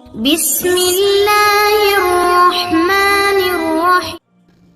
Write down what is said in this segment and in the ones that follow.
بسم اللہ الرحمن الرحیم۔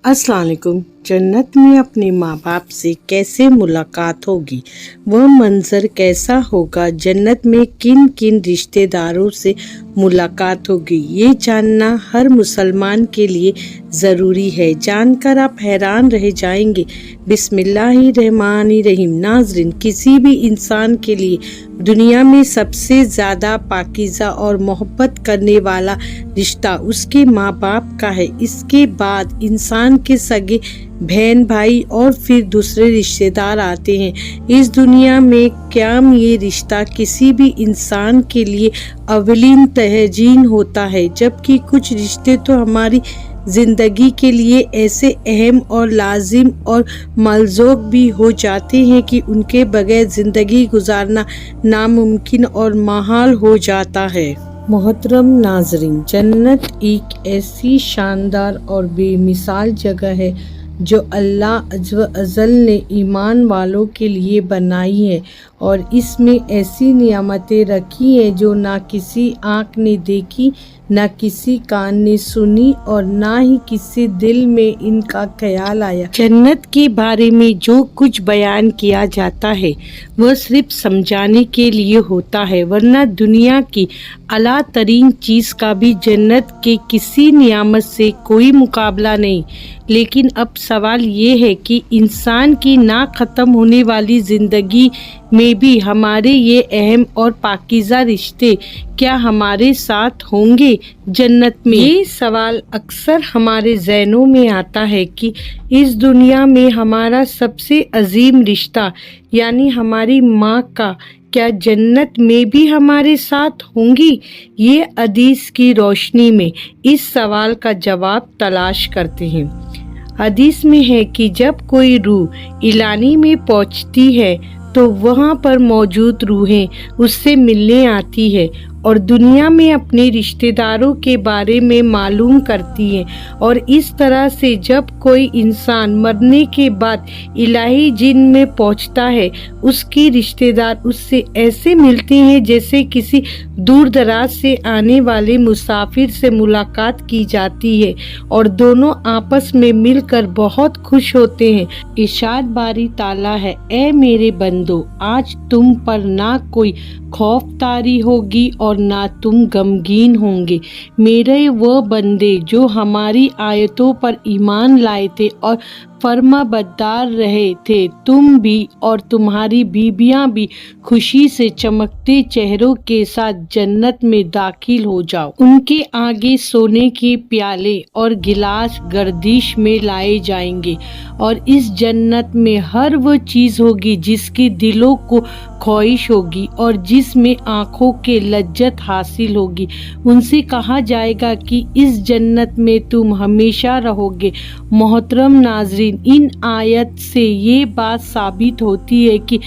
السلام علیکم۔ جنت میں اپنے ماں باپ سے کیسے ملاقات ہوگی، وہ منظر کیسا ہوگا، جنت میں کن کن رشتہ داروں سے ملاقات ہوگی، یہ جاننا ہر مسلمان کے لیے ضروری ہے۔ جان کر آپ حیران رہ جائیں گے۔ بسم اللہ الرحمن الرحیم۔ ناظرین، کسی بھی انسان کے لیے دنیا میں سب سے زیادہ پاکیزہ اور محبت کرنے والا رشتہ اس کے ماں باپ کا ہے۔ اس کے بعد انسان کے سگے بہن بھائی اور پھر دوسرے رشتہ دار آتے ہیں۔ اس دنیا میں قائم یہ رشتہ کسی بھی انسان کے لیے اولین ترجیح ہوتا ہے، جبکہ کچھ رشتے تو ہماری زندگی کے لیے ایسے اہم اور لازم اور ملزوم بھی ہو جاتے ہیں کہ ان کے بغیر زندگی گزارنا ناممکن اور محال ہو جاتا ہے۔ محترم ناظرین، جنت ایک ایسی شاندار اور بے مثال جگہ ہے جو اللہ عز و جل نے ایمان والوں کے لیے بنائی ہے، اور اس میں ایسی نعمتیں رکھی ہیں جو نہ کسی آنکھ نے دیکھی، نہ کسی کان نے سنی، اور نہ ہی کسی دل میں ان کا خیال آیا۔ جنت کے بارے میں جو کچھ بیان کیا جاتا ہے وہ صرف سمجھانے کے لیے ہوتا ہے، ورنہ دنیا کی اعلیٰ ترین چیز کا بھی جنت کے کسی نعمت سے کوئی مقابلہ نہیں۔ لیکن اب سوال یہ ہے کہ انسان کی نہ ختم ہونے والی زندگی میں بھی ہمارے یہ اہم اور پاکیزہ رشتے کیا ہمارے ساتھ ہوں گے جنت میں؟ یہ سوال اکثر ہمارے ذہنوں میں آتا ہے کہ اس دنیا میں ہمارا سب سے عظیم رشتہ یعنی ہماری ماں کا کیا جنت میں بھی ہمارے ساتھ ہوں گی؟ یہ حدیث کی روشنی میں اس سوال کا جواب تلاش کرتے ہیں۔ حدیث میں ہے کہ جب کوئی روح اعلانی میں پہنچتی ہے تو وہاں پر موجود روحیں اس سے ملنے آتی ہے اور دنیا میں اپنے رشتہ داروں کے بارے میں معلوم کرتی ہیں، اور اس طرح سے جب کوئی انسان مرنے کے بعد الہی جن میں پہنچتا ہے، اس کی رشتہ دار اس سے ایسے ملتے ہیں جیسے کسی دور دراز سے آنے والے مسافر سے ملاقات کی جاتی ہے، اور دونوں آپس میں مل کر بہت خوش ہوتے ہیں۔ ارشاد باری تعالیٰ ہے، اے میرے بندو، آج تم پر نہ کوئی خوف طاری ہوگی اور نہ تم غمگین ہوں گے۔ میرے وہ بندے جو ہماری آیتوں پر ایمان لائے تھے اور فرما بردار رہے تھے، تم بھی اور تمہاری بیویاں بھی خوشی سے چمکتے چہروں کے ساتھ جنت میں داخل ہو جاؤ۔ ان کے آگے سونے کے پیالے اور گلاس گردش میں لائے جائیں گے، اور اس جنت میں ہر وہ چیز ہوگی جس کی دلوں کو خواہش ہوگی اور جس میں آنکھوں کے لذت حاصل ہوگی۔ ان سے کہا جائے گا کہ اس جنت میں تم ہمیشہ رہو گے۔ محترم ناظرین، ان آیت سے یہ بات ثابت ہوتی ہے کہ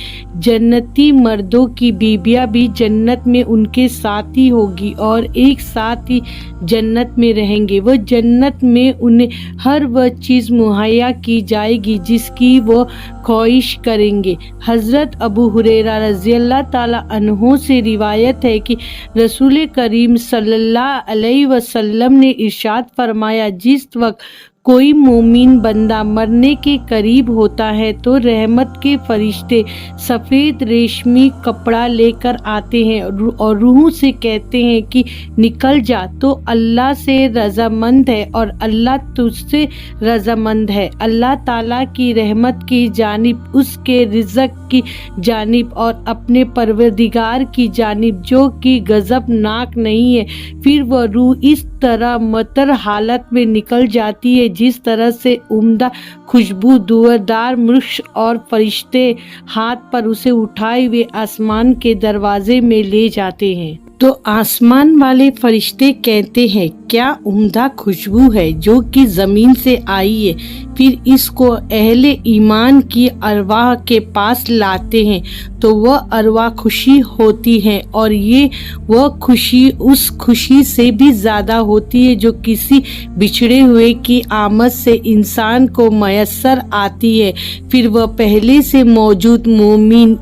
جنتی مردوں کی بیویاں بھی جنت میں ان کے ساتھ ہی ہوگی اور ایک ساتھ ہی جنت میں رہیں گے۔ وہ جنت میں انہیں ہر وہ چیز مہیا کی جائے گی جس کی وہ خواہش کریں گے۔ حضرت ابو ہریرہ رضی اللہ تعالیٰ عنہ سے روایت ہے کہ رسول کریم صلی اللہ علیہ وسلم نے ارشاد فرمایا، جس وقت کوئی مومن بندہ مرنے کے قریب ہوتا ہے تو رحمت کے فرشتے سفید ریشمی کپڑا لے کر آتے ہیں اور روح سے کہتے ہیں کہ نکل جا، تو اللہ سے رضامند ہے اور اللہ تجھ سے رضامند ہے۔ اللہ تعالیٰ کی رحمت کی جانب، اس کے رزق کی جانب اور اپنے پروردگار کی جانب جو کہ غضب ناک نہیں ہے، پھر وہ روح اس طرح معطر حالت میں نکل جاتی ہے جس طرح سے عمدہ خوشبودار مرغ، اور فرشتے ہاتھ پر اسے اٹھائے ہوئے آسمان کے دروازے میں لے جاتے ہیں۔ تو آسمان والے فرشتے کہتے ہیں، کیا عمدہ خوشبو ہے جو کہ زمین سے آئی ہے۔ پھر اس کو اہل ایمان کی ارواح کے پاس لاتے ہیں تو وہ ارواح خوشی ہوتی ہیں، اور یہ وہ خوشی اس خوشی سے بھی زیادہ ہوتی ہے جو کسی بچھڑے ہوئے کی آمد سے انسان کو میسر آتی ہے۔ پھر وہ پہلے سے موجود مومن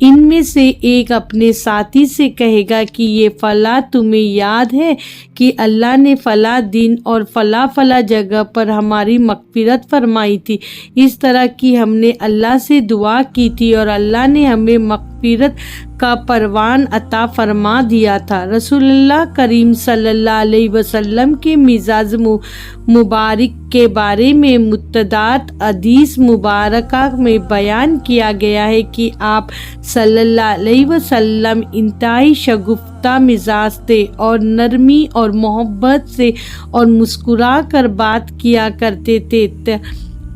ان میں سے ایک اپنے ساتھی سے کہے گا کہ یہ فلاں تمہیں یاد ہے کہ اللہ نے فلاں دن اور فلاں فلاں جگہ پر ہماری مغفرت فرمائی تھی، اس طرح کی ہم نے اللہ سے دعا کی تھی اور اللہ نے ہمیں مغفرت کا پروان عطا فرما دیا تھا۔ رسول اللہ کریم صلی اللہ علیہ وسلم کے مزاج مبارک کے بارے میں متعدد حدیث مبارکہ میں بیان کیا گیا ہے کہ آپ صلی اللہ علیہ وسلم انتہائی شگفتہ مزاج تھے اور نرمی اور محبت سے اور مسکرا کر بات کیا کرتے تھے۔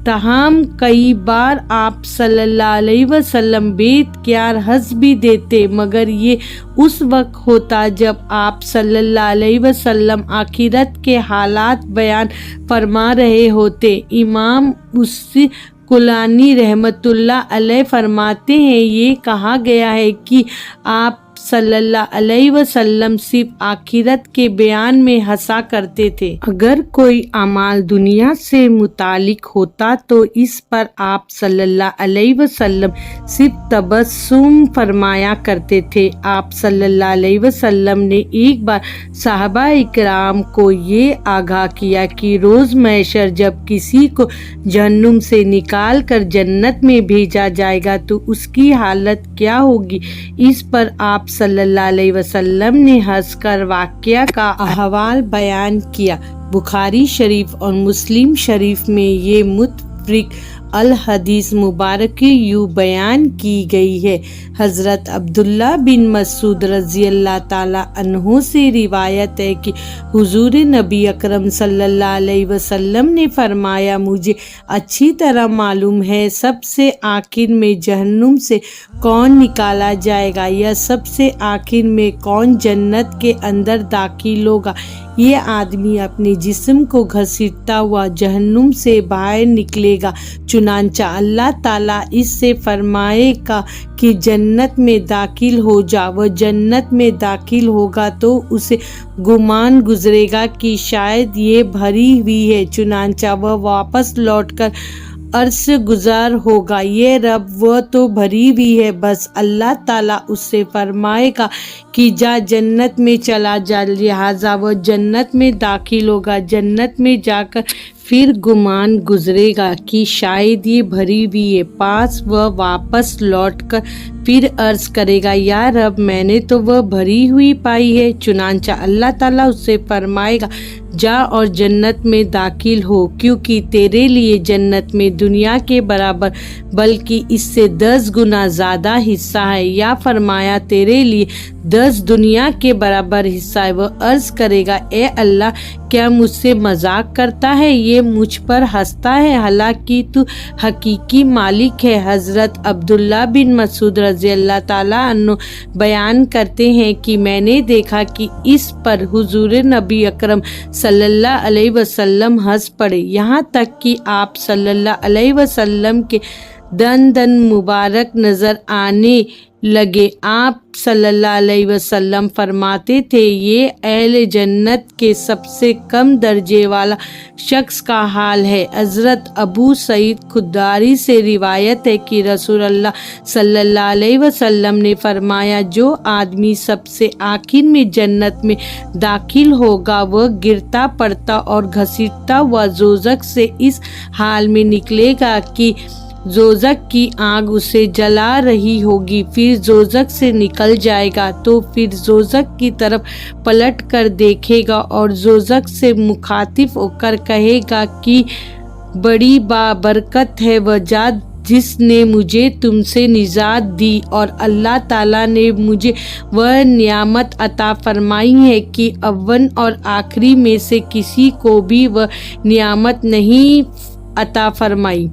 تاہم کئی بار آپ صلی اللہ علیہ وسلم بے اختیار ہنس بھی دیتے، مگر یہ اس وقت ہوتا جب آپ صلی اللہ علیہ وسلم آخرت کے حالات بیان فرما رہے ہوتے۔ امام کلانی رحمۃ اللہ علیہ فرماتے ہیں، یہ کہا گیا ہے کہ آپ صلی اللہ علیہ وسلم صرف آخرت کے بیان میں ہنسا کرتے تھے۔ اگر کوئی اعمال دنیا سے متعلق ہوتا تو اس پر آپ صلی اللہ علیہ وسلم صرف تبسم فرمایا کرتے تھے۔ آپ صلی اللہ علیہ وسلم نے ایک بار صحابہ اکرام کو یہ آگاہ کیا کہ روز محشر جب کسی کو جہنم سے نکال کر جنت میں بھیجا جائے گا تو اس کی حالت کیا ہوگی۔ اس پر آپ صلی اللہ علیہ وسلم نے ہنس کر واقعہ کا احوال بیان کیا۔ بخاری شریف اور مسلم شریف میں یہ متفرق الحدیث مبارک یوں بیان کی گئی ہے۔ حضرت عبداللہ بن مسعود رضی اللہ تعالیٰ عنہ سے روایت ہے کہ حضور نبی اکرم صلی اللہ علیہ وسلم نے فرمایا، مجھے اچھی طرح معلوم ہے سب سے آخر میں جہنم سے کون نکالا جائے گا یا سب سے آخر میں کون جنت کے اندر داخل ہوگا۔ یہ آدمی اپنے جسم کو گھسیٹتا ہوا جہنم سے باہر نکلے گا، چنانچہ اللہ تعالیٰ اس سے فرمائے گا کہ جنت میں داخل ہو جا۔ وہ جنت میں داخل ہوگا تو اسے گمان گزرے گا کہ شاید یہ بھری ہوئی ہے، چنانچہ وہ واپس لوٹ کر عرض گزار ہوگا، یہ رب وہ تو بھری ہوئی ہے۔ بس اللہ تعالیٰ اس سے فرمائے گا کہ جا جنت میں چلا جا، لہٰذا وہ جنت میں داخل ہوگا۔ جنت میں جا کر پھر گمان گزرے گا کہ شاید یہ بھری ہوئی ہے، پاس وہ واپس لوٹ کر پھر عرض کرے گا، یا رب میں نے تو وہ بھری ہوئی پائی ہے۔ چنانچہ اللہ تعالیٰ اس سے فرمائے گا، جا اور جنت میں داخل ہو، کیونکہ تیرے لیے جنت میں دنیا کے برابر بلکہ اس سے 10 گنا زیادہ حصہ ہے، یا فرمایا تیرے لیے 10 دنیا کے برابر حصہ ہے۔ وہ عرض کرے گا، اے اللہ کیا مجھ سے مذاق کرتا ہے، یہ مجھ پر ہنستا ہے، حالانکہ تو حقیقی مالک ہے۔ حضرت عبداللہ بن مسعود رضی اللہ تعالیٰ عنہ بیان کرتے ہیں کہ میں نے دیکھا کہ اس پر حضور نبی اکرم صلی اللہ علیہ وسلم ہنس پڑے، یہاں تک کہ آپ صلی اللہ علیہ وسلم کے دندن مبارک نظر آنے لگے۔ آپ صلی اللہ علیہ وسلم فرماتے تھے، یہ اہل جنت کے سب سے کم درجے والا شخص کا حال ہے۔ حضرت ابو سعید خدری سے روایت ہے کہ رسول اللہ صلی اللہ علیہ وسلم نے فرمایا، جو آدمی سب سے آخر میں جنت میں داخل ہوگا وہ گرتا پڑتا اور گھسیٹتا ہوا دوزخ سے اس حال میں نکلے گا کہ دوزخ کی آگ اسے جلا رہی ہوگی، پھر دوزخ سے نکل جائے گا تو پھر دوزخ کی طرف پلٹ کر دیکھے گا اور دوزخ سے مخاطب ہو کر کہے گا کہ بڑی بابرکت ہے وہ ذات جس نے مجھے تم سے نجات دی، اور اللہ تعالیٰ نے مجھے وہ نعمت عطا فرمائی ہے کہ اول اور آخری میں سے کسی کو بھی وہ نعمت نہیں عطا فرمائی۔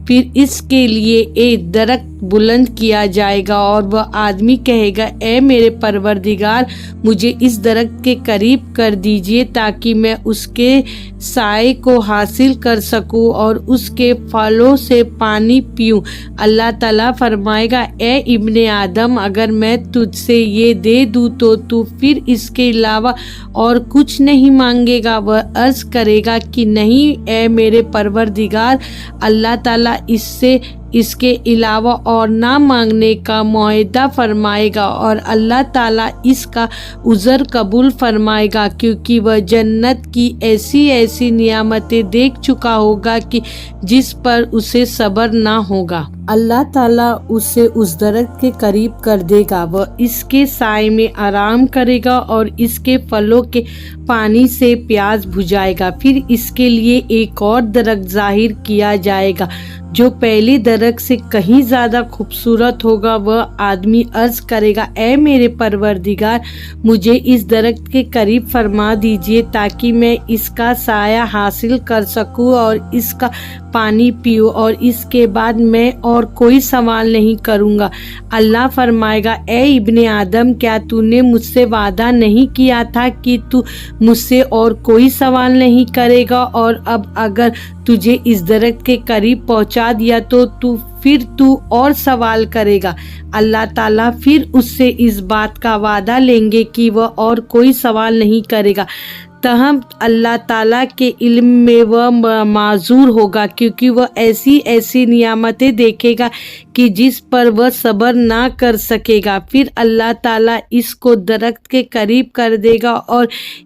پھر اس کے لیے ایک درخت بلند کیا جائے گا اور وہ آدمی کہے گا، اے میرے پروردگار مجھے اس درخت کے قریب کر دیجئے تاکہ میں اس کے سائے کو حاصل کر سکوں اور اس کے پھلوں سے پانی پیوں۔ اللہ تعالیٰ فرمائے گا، اے ابن آدم اگر میں تجھ سے یہ دے دوں تو پھر اس کے علاوہ اور کچھ نہیں مانگے گا۔ وہ عرض کرے گا کہ نہیں اے میرے پروردگار۔ اللہ تعالیٰ اس سے اس کے علاوہ اور نہ مانگنے کا معاہدہ فرمائے گا، اور اللہ تعالیٰ اس کا عذر قبول فرمائے گا، کیونکہ وہ جنت کی ایسی ایسی نعمتیں دیکھ چکا ہوگا کہ جس پر اسے صبر نہ ہوگا۔ اللہ تعالیٰ اسے اس درخت کے قریب کر دے گا، وہ اس کے سائے میں آرام کرے گا اور اس کے پھلوں کے پانی سے پیاس بجھائے گا۔ پھر اس کے لیے ایک اور درخت ظاہر کیا جائے گا جو پہلے درخت سے کہیں زیادہ خوبصورت ہوگا۔ وہ آدمی عرض کرے گا، اے میرے پروردگار، مجھے اس درخت کے قریب فرما دیجئے تاکہ میں اس کا سایہ حاصل کر سکوں اور اس کا پانی پیوں، اور اس کے بعد میں اور کوئی سوال نہیں کروں گا۔ اللہ فرمائے گا، اے ابن آدم، کیا تو نے مجھ سے وعدہ نہیں کیا تھا کہ تو مجھ سے اور کوئی سوال نہیں کرے گا؟ اور اب اگر تجھے اس درخت کے قریب پہنچا دیا تو پھر تو اور سوال کرے گا۔ اللہ تعالیٰ پھر اس سے اس بات کا وعدہ لیں گے کہ وہ اور کوئی سوال نہیں کرے گا، تاہم اللہ تعالیٰ کے علم میں وہ معذور ہوگا، کیونکہ وہ ایسی ایسی نعمتیں دیکھے گا کہ جس پر وہ صبر نہ کر سکے گا۔ پھر اللہ تعالیٰ اس کو درخت کے قریب کر دے گا اور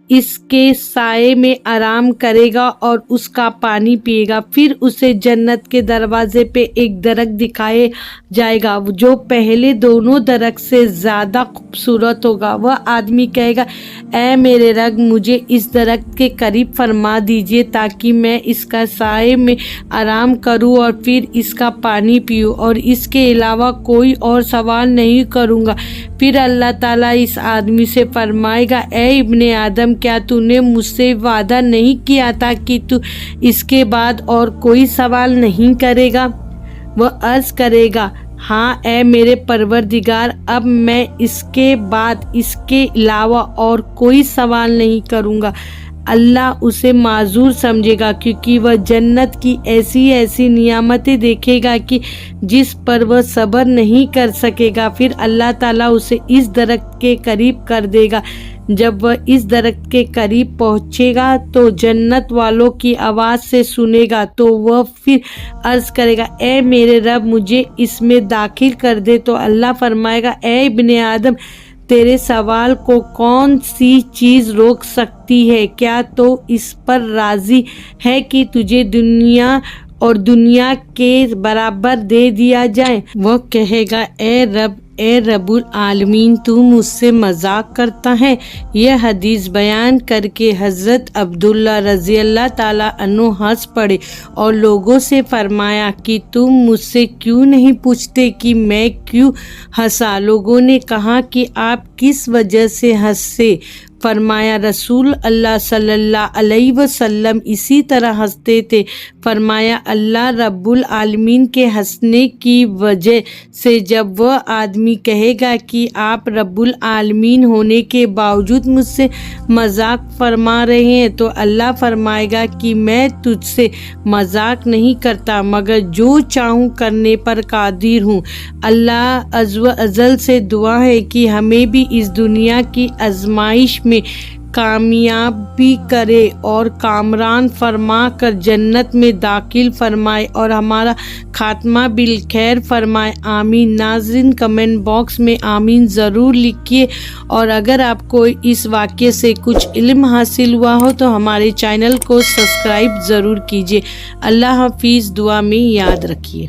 اس کے سائے میں آرام کرے گا اور اس کا پانی پیے گا۔ پھر اسے جنت کے دروازے پہ ایک درخت دکھائے جائے گا جو پہلے دونوں درخت سے زیادہ خوبصورت ہوگا۔ وہ آدمی کہے گا، اے میرے رب، مجھے اس درخت کے قریب فرما دیجئے تاکہ میں اس کا سائے میں آرام کروں اور پھر اس کا پانی پیوں، اور اس کے علاوہ کوئی اور سوال نہیں کروں گا۔ پھر اللہ تعالیٰ اس آدمی سے فرمائے گا، اے ابن آدم، کیا تو نے مجھ سے وعدہ نہیں کیا تھا کہ تو اس کے بعد اور کوئی سوال نہیں کرے گا؟ وہ عرض کرے گا، ہاں اے میرے پروردگار، اب میں اس کے بعد اس کے علاوہ اور کوئی سوال نہیں کروں گا۔ اللہ اسے معذور سمجھے گا، کیونکہ وہ جنت کی ایسی ایسی نعمتیں دیکھے گا کہ جس پر وہ صبر نہیں کر سکے گا۔ پھر اللہ تعالیٰ اسے اس درخت کے قریب کر دے گا۔ جب وہ اس درخت کے قریب پہنچے گا تو جنت والوں کی آواز سے سنے گا، تو وہ پھر عرض کرے گا، اے میرے رب، مجھے اس میں داخل کر دے۔ تو اللہ فرمائے گا، اے ابن آدم، تیرے سوال کو کون سی چیز روک سکتی ہے؟ کیا تو اس پر راضی ہے کہ تجھے دنیا اور دنیا کے برابر دے دیا جائے؟ وہ کہے گا، اے رب العالمین، تو مجھ سے مذاق کرتا ہے؟ یہ حدیث بیان کر کے حضرت عبداللہ رضی اللہ تعالیٰ عنہ ہنس پڑے اور لوگوں سے فرمایا کہ تم مجھ سے کیوں نہیں پوچھتے کہ میں کیوں ہنسا؟ لوگوں نے کہا کہ آپ کس وجہ سے ہنسے؟ فرمایا، رسول اللہ صلی اللہ علیہ وسلم اسی طرح ہنستے تھے۔ فرمایا، اللہ رب العالمین کے ہنسنے کی وجہ سے جب وہ آدمی کہے گا کہ آپ رب العالمین ہونے کے باوجود مجھ سے مذاق فرما رہے ہیں، تو اللہ فرمائے گا کہ میں تجھ سے مذاق نہیں کرتا، مگر جو چاہوں کرنے پر قادر ہوں۔ اللہ عز و جل سے دعا ہے کہ ہمیں بھی اس دنیا کی آزمائش میں کامیاب بھی کرے اور کامران فرما کر جنت میں داخل فرمائے اور ہمارا خاتمہ بالخیر فرمائے، آمین۔ ناظرین، کمنٹ باکس میں آمین ضرور لکھیے، اور اگر آپ کو اس واقعے سے کچھ علم حاصل ہوا ہو تو ہمارے چینل کو سبسکرائب ضرور کیجیے۔ اللہ حافظ، دعا میں یاد رکھیے۔